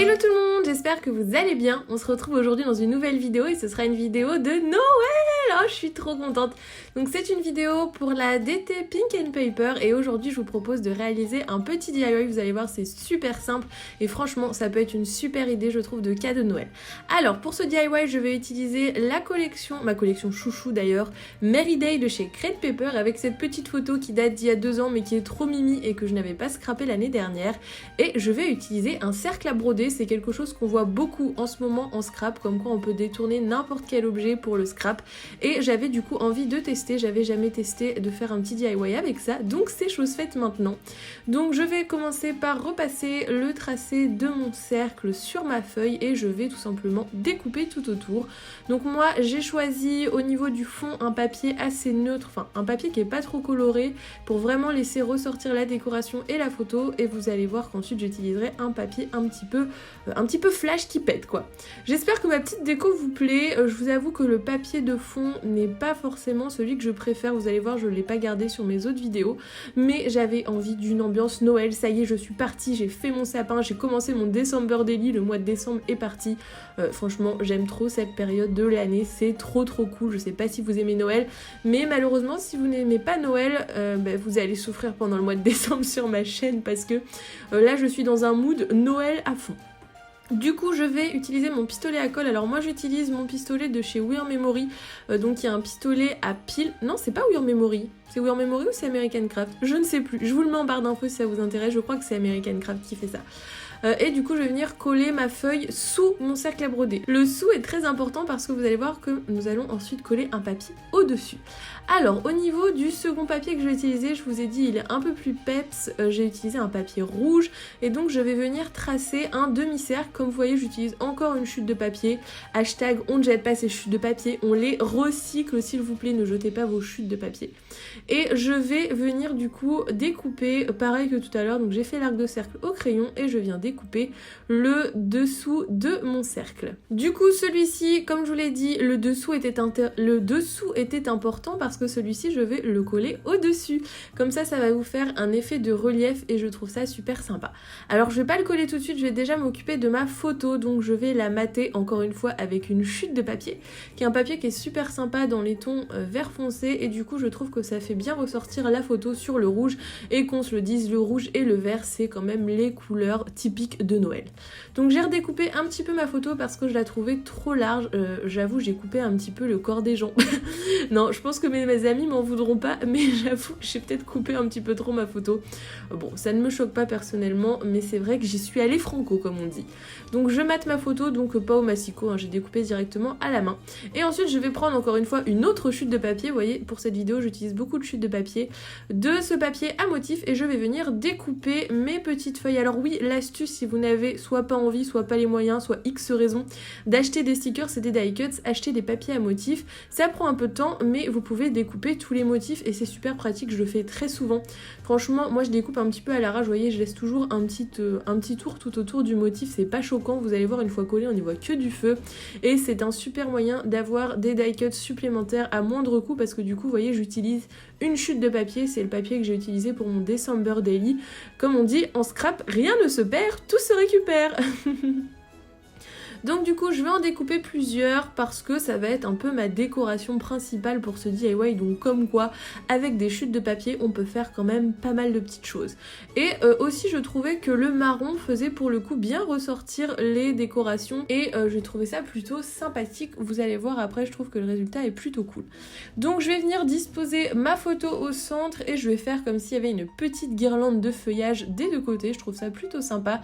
Hello tout le monde, j'espère que vous allez bien. On se retrouve aujourd'hui dans une nouvelle vidéo et ce sera une vidéo de Noël. Oh, je suis trop contente. Donc c'est une vidéo pour la DT Pink and Paper et aujourd'hui je vous propose de réaliser un petit DIY. Vous allez voir, c'est super simple et franchement ça peut être une super idée je trouve de cadeau de Noël. Alors pour ce DIY je vais utiliser la collection, ma collection chouchou d'ailleurs, Merry Day de chez Crate Paper avec cette petite photo qui date d'il y a 2 ans mais qui est trop mimi et que je n'avais pas scrappé l'année dernière. Et je vais utiliser un cercle à broder, c'est quelque chose qu'on voit beaucoup en ce moment en scrap, comme quoi on peut détourner n'importe quel objet pour le scrap. Et j'avais du coup envie de tester, j'avais jamais testé de faire un petit DIY avec ça, donc c'est chose faite maintenant. Donc je vais commencer par repasser le tracé de mon cercle sur ma feuille et je vais tout simplement découper tout autour. Donc moi j'ai choisi au niveau du fond un papier assez neutre, enfin un papier qui est pas trop coloré pour vraiment laisser ressortir la décoration et la photo, et vous allez voir qu'ensuite j'utiliserai un papier un petit peu flash qui pète quoi. J'espère que ma petite déco vous plaît. Je vous avoue que le papier de fond n'est pas forcément celui que je préfère, vous allez voir je ne l'ai pas gardé sur mes autres vidéos, mais j'avais envie d'une ambiance Noël. Ça y est, je suis partie, j'ai fait mon sapin, j'ai commencé mon December Daily, le mois de décembre est parti. Franchement j'aime trop cette période de l'année, c'est trop cool. Je sais pas si vous aimez Noël, mais malheureusement si vous n'aimez pas Noël, vous allez souffrir pendant le mois de décembre sur ma chaîne parce que là je suis dans un mood Noël à fond. Du coup je vais utiliser mon pistolet à colle. Alors moi j'utilise mon pistolet de chez Weird Memory, donc il y a un pistolet à pile, non c'est pas Weird Memory, c'est Weird Memory ou c'est American Craft, je ne sais plus, je vous le mets en barre d'infos si ça vous intéresse, je crois que c'est American Craft qui fait ça. Et du coup je vais venir coller ma feuille sous mon cercle à broder. Le sous est très important parce que vous allez voir que nous allons ensuite coller un papier au-dessus. Alors au niveau du second papier que je vais utiliser, je vous ai dit il est un peu plus peps, j'ai utilisé un papier rouge et donc je vais venir tracer un demi-cercle. Comme vous voyez j'utilise encore une chute de papier, hashtag on ne jette pas ces chutes de papier, on les recycle s'il vous plaît, ne jetez pas vos chutes de papier. Et je vais venir du coup découper pareil que tout à l'heure, donc j'ai fait l'arc de cercle au crayon et je viens découper le dessous de mon cercle. Du coup celui-ci, comme je vous l'ai dit, le dessous était important parce que celui-ci je vais le coller au-dessus. Comme ça va vous faire un effet de relief et je trouve ça super sympa. Alors je vais pas le coller tout de suite, je vais déjà m'occuper de ma photo, donc je vais la mater encore une fois avec une chute de papier, qui est un papier qui est super sympa dans les tons vert foncé et du coup je trouve que ça fait bien ressortir la photo sur le rouge et qu'on se le dise, le rouge et le vert c'est quand même les couleurs typiques de Noël. Donc j'ai redécoupé un petit peu ma photo parce que je la trouvais trop large, j'avoue j'ai coupé un petit peu le corps des gens. Non, je pense que mes amis m'en voudront pas, mais j'avoue que j'ai peut-être coupé un petit peu trop ma photo. Bon, ça ne me choque pas personnellement, mais c'est vrai que j'y suis allée franco comme on dit. Donc je mate ma photo, donc pas au massicot, hein, j'ai découpé directement à la main. Et ensuite je vais prendre encore une fois une autre chute de papier, vous voyez, pour cette vidéo j'utilise beaucoup de chutes de papier, de ce papier à motif et je vais venir découper mes petites feuilles. Alors oui, l'astuce si vous n'avez soit pas envie, soit pas les moyens, soit X raisons d'acheter des stickers et des die cuts, acheter des papiers à motif, ça prend un peu de temps mais vous pouvez découper tous les motifs et c'est super pratique, je le fais très souvent. Franchement moi je découpe un petit peu à l'arrache, vous voyez je laisse toujours un petit tour tout autour du motif, c'est pas choquant, vous allez voir une fois collé on n'y voit que du feu et c'est un super moyen d'avoir des die cuts supplémentaires à moindre coût parce que du coup vous voyez j'utilise une chute de papier, c'est le papier que j'ai utilisé pour mon December Daily. Comme on dit en scrap, rien ne se perd, tout se récupère. Donc du coup je vais en découper plusieurs parce que ça va être un peu ma décoration principale pour ce DIY, donc comme quoi avec des chutes de papier on peut faire quand même pas mal de petites choses. Et aussi je trouvais que le marron faisait pour le coup bien ressortir les décorations et j'ai trouvé ça plutôt sympathique, vous allez voir après je trouve que le résultat est plutôt cool. Donc je vais venir disposer ma photo au centre et je vais faire comme s'il y avait une petite guirlande de feuillage des deux côtés, je trouve ça plutôt sympa.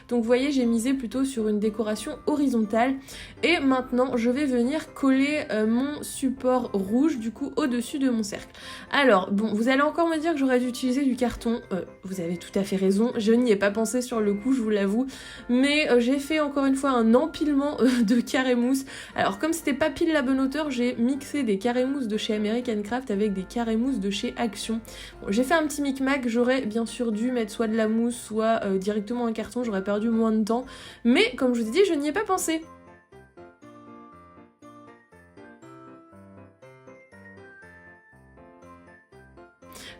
Donc vous voyez j'ai misé plutôt sur une décoration horizontale et maintenant je vais venir coller mon support rouge du coup au-dessus de mon cercle. Alors bon vous allez encore me dire que j'aurais dû utiliser du carton, vous avez tout à fait raison, je n'y ai pas pensé sur le coup je vous l'avoue, mais j'ai fait encore une fois un empilement de carré mousse. Alors comme c'était pas pile la bonne hauteur j'ai mixé des carré mousse de chez American Craft avec des carré mousse de chez Action. Bon, j'ai fait un petit micmac, j'aurais bien sûr dû mettre soit de la mousse soit directement un carton, j'aurais perdu moins de temps, mais comme je vous ai dit je n'y ai pas pensé.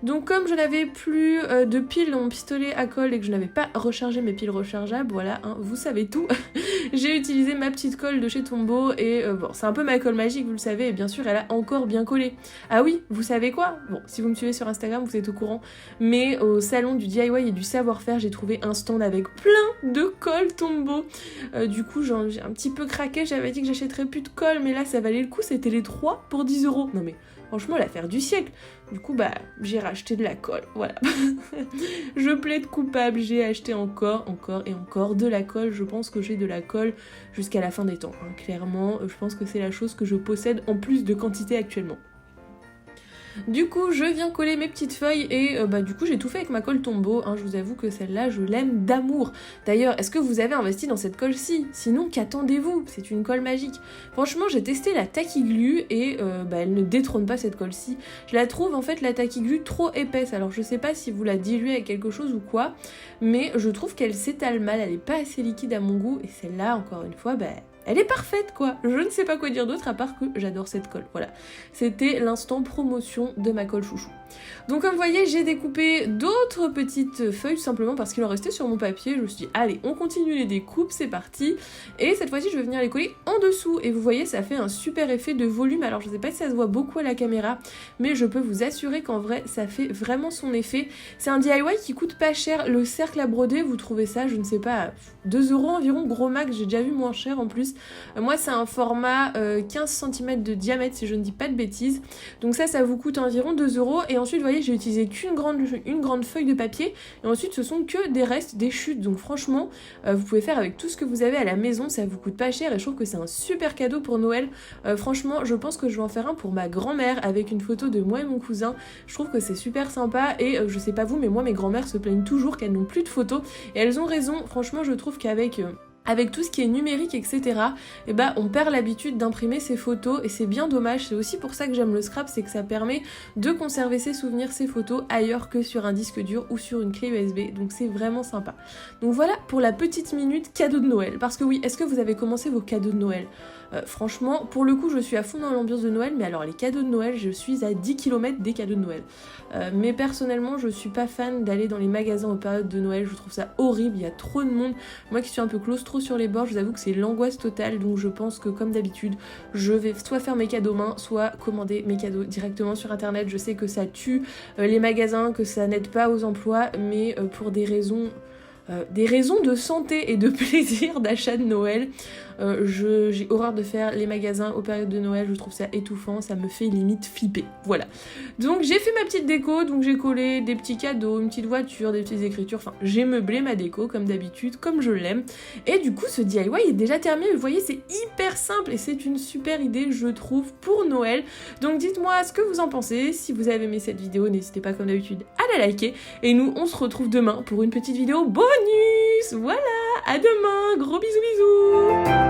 Donc comme je n'avais plus de piles dans mon pistolet à colle et que je n'avais pas rechargé mes piles rechargeables, voilà, hein, vous savez tout, j'ai utilisé ma petite colle de chez Tombow et bon, c'est un peu ma colle magique, vous le savez, et bien sûr elle a encore bien collé. Ah oui, vous savez quoi? Bon, si vous me suivez sur Instagram, vous êtes au courant, mais au salon du DIY et du savoir-faire, j'ai trouvé un stand avec plein de colle Tombow. Du coup, j'ai un petit peu craqué, j'avais dit que j'achèterais plus de colle, mais là ça valait le coup, c'était les 3 pour 10 €. Non mais franchement, l'affaire du siècle. Du coup, bah, j'ai racheté de la colle, voilà. Je plaide coupable, j'ai acheté encore et encore de la colle. Je pense que j'ai de la colle jusqu'à la fin des temps, hein. Clairement, je pense que c'est la chose que je possède en plus de quantité actuellement. Du coup, je viens coller mes petites feuilles et du coup, j'ai tout fait avec ma colle Tombow, hein. Je vous avoue que celle-là, je l'aime d'amour. D'ailleurs, est-ce que vous avez investi dans cette colle-ci? Sinon, qu'attendez-vous? C'est une colle magique. Franchement, j'ai testé la Tacky Glue et elle ne détrône pas cette colle-ci. Je la trouve, en fait, la Tacky Glue trop épaisse. Alors, je sais pas si vous la diluez avec quelque chose ou quoi, mais je trouve qu'elle s'étale mal, elle est pas assez liquide à mon goût, et celle-là, encore une fois, elle est parfaite quoi, je ne sais pas quoi dire d'autre à part que j'adore cette colle, voilà. C'était l'instant promotion de ma colle chouchou. Donc comme vous voyez, j'ai découpé d'autres petites feuilles tout simplement parce qu'il en restait sur mon papier. Je me suis dit, allez, on continue les découpes, c'est parti. Et cette fois-ci, je vais venir les coller en dessous. Et vous voyez, ça fait un super effet de volume. Alors je sais pas si ça se voit beaucoup à la caméra, mais je peux vous assurer qu'en vrai, ça fait vraiment son effet. C'est un DIY qui coûte pas cher. Le cercle à broder, vous trouvez ça, je ne sais pas, à 2 € environ, gros max, j'ai déjà vu moins cher en plus. Moi, c'est un format 15 cm de diamètre, si je ne dis pas de bêtises. Donc ça vous coûte environ 2 €. Et ensuite, vous voyez, j'ai utilisé qu'une grande feuille de papier. Et ensuite, ce sont que des restes, des chutes. Donc franchement, vous pouvez faire avec tout ce que vous avez à la maison. Ça vous coûte pas cher et je trouve que c'est un super cadeau pour Noël. Franchement, je pense que je vais en faire un pour ma grand-mère avec une photo de moi et mon cousin. Je trouve que c'est super sympa et je sais pas vous, mais moi, mes grand-mères se plaignent toujours qu'elles n'ont plus de photos. Et elles ont raison. Franchement, je trouve qu'avec tout ce qui est numérique, etc., on perd l'habitude d'imprimer ses photos et c'est bien dommage. C'est aussi pour ça que j'aime le scrap, c'est que ça permet de conserver ses souvenirs, ses photos ailleurs que sur un disque dur ou sur une clé USB. Donc c'est vraiment sympa. Donc voilà pour la petite minute cadeau de Noël. Parce que oui, est-ce que vous avez commencé vos cadeaux de Noël? Franchement, pour le coup, je suis à fond dans l'ambiance de Noël, mais alors les cadeaux de Noël, je suis à 10 km des cadeaux de Noël. Mais personnellement, je suis pas fan d'aller dans les magasins aux périodes de Noël, je trouve ça horrible, il y a trop de monde. Moi qui suis un peu claustro sur les bords, je vous avoue que c'est l'angoisse totale, donc je pense que comme d'habitude, je vais soit faire mes cadeaux main, soit commander mes cadeaux directement sur internet. Je sais que ça tue les magasins, que ça n'aide pas aux emplois, mais pour des raisons de santé et de plaisir d'achat de Noël, j'ai horreur de faire les magasins aux périodes de Noël, je trouve ça étouffant, ça me fait limite flipper, voilà. Donc j'ai fait ma petite déco, donc j'ai collé des petits cadeaux, une petite voiture, des petites écritures, enfin j'ai meublé ma déco comme d'habitude, comme je l'aime, et du coup ce DIY est déjà terminé, vous voyez c'est hyper simple et c'est une super idée je trouve pour Noël, donc dites-moi ce que vous en pensez, si vous avez aimé cette vidéo n'hésitez pas comme d'habitude à la liker, et nous on se retrouve demain pour une petite vidéo bonus, voilà, à demain, gros bisous bisous.